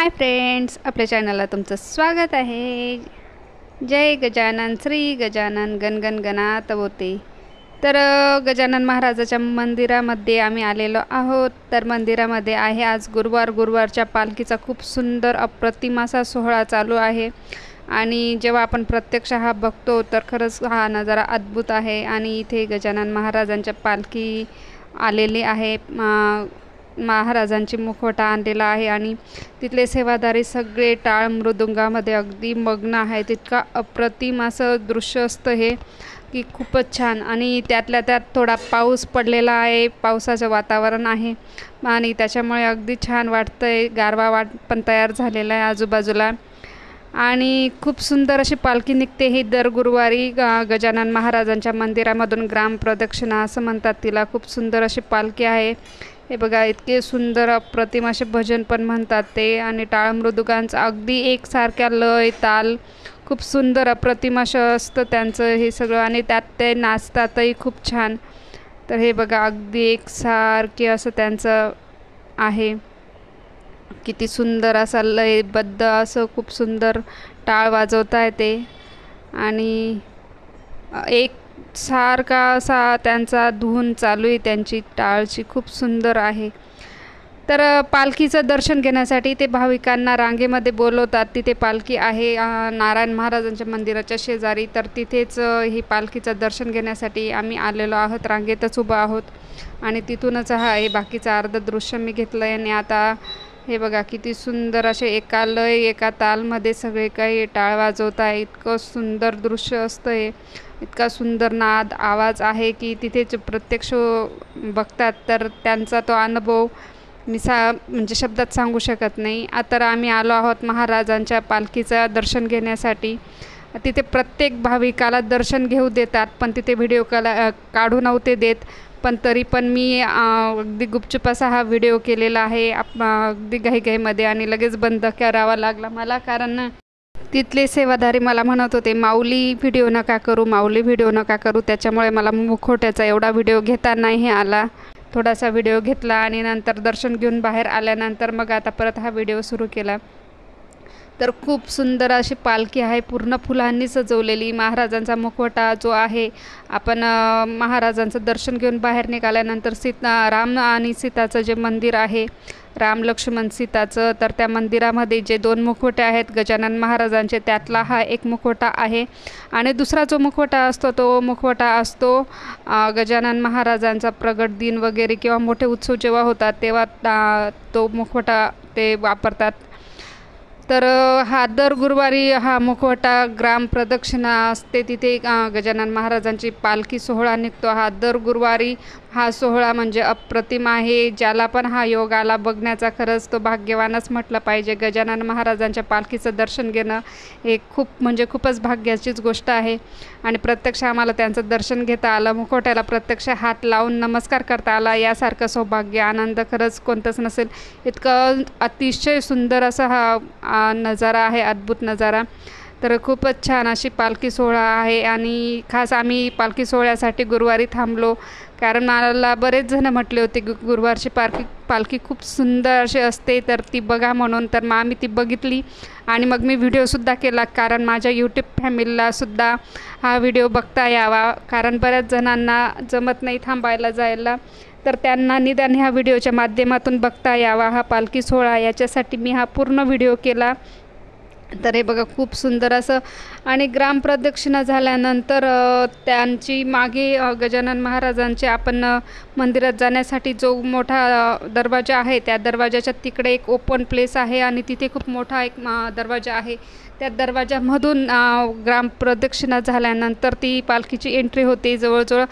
Hi friends, आपल्या चॅनलला तुमचं स्वागत आहे। जय गजानन, श्री गजानन, गणगण गणात होते। तर गजानन महाराजाच्या मंदिरामध्ये आम्ही आलेलो आहोत। तर मंदिरामध्ये आहे आज गुरुवारच्या पालखीचा खूप सुंदर अप्रतिम असा सोहळा चालू आहे। आणि जेव्हा आपण प्रत्यक्ष हा बघतो तर खरंच हा नजारा अद्भुत आहे। आणि इथे गजानन महाराजांच्या पालखी आलेली आहे। महाराजांची मुखवटा आणलेला आहे आणि तिथले सेवादारी सगळे टाळ मृदुंगामध्ये अगदी मग्न आहेत। इतका अप्रतिम असं दृश्य असतं हे की खूपच छान। आणि त्यातल्या त्यात थोडा पाऊस पडलेला आहे, पावसाचं वातावरण आहे आणि त्याच्यामुळे अगदी छान वाटतंय। गारवा पण तयार झालेला आहे आजूबाजूला आणि खूप सुंदर अशी पालखी निघते। ही दर गुरुवारी गजानन महाराजांच्या मंदिरामधून ग्राम प्रदक्षिणा असं म्हणतात तिला। खूप सुंदर अशी पालखी आहे। हे बघा, इतके सुंदर अप्रतिम असे भजन पण म्हणतात ते आणि टाळ मृदुंगांचं अगदी एकसारख्या लय ताल खूप सुंदर अप्रतिम असं असतं त्यांचं हे सगळं। आणि त्यात ते नाचतातही खूप छान। तर हे बघा, अगदी एकसारखे असं त्यांचं आहे। किती सुंदर असा लयबद्ध असं खूप सुंदर टाळ वाजवताय ते आणि एक सारखा असा त्यांचा धून चालू आहे त्यांची टाळची, खूप सुंदर आहे। तर पालखीचं दर्शन घेण्यासाठी ते भाविकांना रांगेमध्ये बोलवतात। तिथे पालखी आहे नारायण महाराजांच्या मंदिराच्या शेजारी। तर तिथेच ही पालखीचं दर्शन घेण्यासाठी आम्ही आलेलो आहोत, रांगेतच उभं आहोत आणि तिथूनच हे बाकीचं अर्ध दृश्य मी घेतलं आहे। आणि आता हे बघा, किती सुंदर असे एका लय एका तालमध्ये सगळे काही टाळ वाजवत आहे। इतकं सुंदर दृश्य असतं हे, इतका सुंदर नाद आवाज आहे की तिथेच प्रत्यक्ष बघतात तर त्यांचा तो अनुभव मी म्हणजे शब्दात सांगू शकत नाही। तर आम्ही आलो आहोत महाराजांच्या पालखीचं दर्शन घेण्यासाठी। तिथे प्रत्येक भाविकाला दर्शन घेऊ देतात, पण तिथे व्हिडिओ काढू नव्हते देत। पण तरी पण मी अगदी गुपचूप असा हा व्हिडिओ केलेला आहे अगदी घाईघाईमध्ये आणि लगेच बंद करावा लागला मला, कारण तिथले सेवादारी मला म्हणत होते माऊली व्हिडिओ नका करू, माऊली व्हिडिओ नका करू। त्याच्यामुळे मला मुखवट्याचा एवढा व्हिडिओ घेता नाही आला। थोडासा व्हिडिओ घेतला आणि नंतर दर्शन घेऊन बाहेर आल्यानंतर मग आता परत हा व्हिडिओ सुरू केला। तर खूप सुंदर अशी पालखी आहे, पूर्ण फुलांनी सजवलेली। महाराजांचा मुखवटा जो आहे, आपण महाराजांचं दर्शन घेऊन बाहेर निघाल्यानंतर राम आणि सीताचं जे मंदिर आहे, राम लक्ष्मण सीताचं, तर त्या मंदिरामध्ये जे दोन मुखवटे आहेत गजानन महाराजांचे, त्यातला हा एक मुखवटा आहे। आणि दुसरा जो मुखवटा असतो तो मुखवटा असतो गजानन महाराजांचा प्रगट दिन वगैरे किंवा मोठे उत्सव जेव्हा होतात तेव्हा तो मुखवटा ते वापरतात। तर हा दर गुरुवारी हा मुखवटा ग्राम प्रदक्षिणा असते तिथे गजानन महाराजांची पालखी सोहळा निघतो। हा दर गुरुवारी हा सोहळा म्हणजे अप्रतिम आहे। ज्याला पण हा योग आला बघण्याचा खरंच तो भाग्यवानच म्हटलं पाहिजे। गजानन महाराजांच्या पालखीचं दर्शन घेणं हे खूपच भाग्याचीच गोष्ट आहे। आणि प्रत्यक्ष आम्हाला त्यांचं दर्शन घेता आलं, मुखवट्याला प्रत्यक्ष हात लावून नमस्कार करता आला, यासारखं सौभाग्य आनंद खरंच कोणतंच नसेल। इतकं अतिशय सुंदर असा हा नजारा आहे, अद्भुत नजारा। तर खूपच छान अशी पालखी सोहळा आहे आणि खास आम्ही पालखी सोहळ्यासाठी गुरुवारी थांबलो, कारण मला बरेच जण म्हटले होते की गुरुवारची पालखी खूप सुंदर अशी असते तर ती बघा म्हणून। तर मग आम्ही ती बघितली आणि मग मी व्हिडिओसुद्धा केला, कारण माझ्या यूट्यूब फॅमिलीलासुद्धा हा व्हिडिओ बघता यावा। कारण बऱ्याच जणांना जमत नाही थांबायला जायला, तर त्यांना निदान ह्या व्हिडिओच्या माध्यमातून बघता यावा हा पालखी सोहळा, याच्यासाठी मी हा पूर्ण व्हिडिओ केला। तर हे बघा, खूप सुंदर असं। आणि ग्राम प्रदक्षिणा झाल्यानंतर त्यांची मागे गजानन महाराजांचे आपण मंदिरात जाण्यासाठी जो मोठा दरवाजा आहे, त्या दरवाजाच्या तिकडे एक ओपन प्लेस आहे आणि तिथे खूप मोठा एक दरवाजा आहे। त्या दरवाजामधून ग्राम प्रदक्षिणा झाल्यानंतर ती पालखीची एंट्री होते। जवळजवळ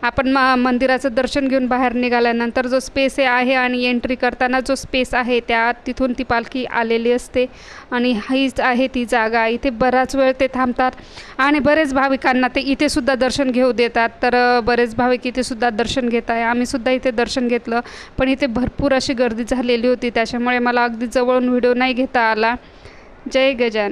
आपण मंदिराचं दर्शन घेऊन बाहेर निघाल्यानंतर जो स्पेस आहे आणि एंट्री करताना जो स्पेस आहे तिथून ती पालखी आलेली असते आणि हीच आहे ती जागा। इथे बराच वेळ ते थांबतात आणि बरेच भाविकांना ते इथे सुद्धा दर्शन घेऊ देतात। तर बरेच भाविक इथे सुद्धा दर्शन घेत आहे। आम्ही सुद्धा इथे दर्शन घेतलं, पण इथे भरपूर अशी गर्दी झालेली होती, त्याच्यामुळे मला अगदी जवळून व्हिडिओ नाही घेता आला। जय गजानन।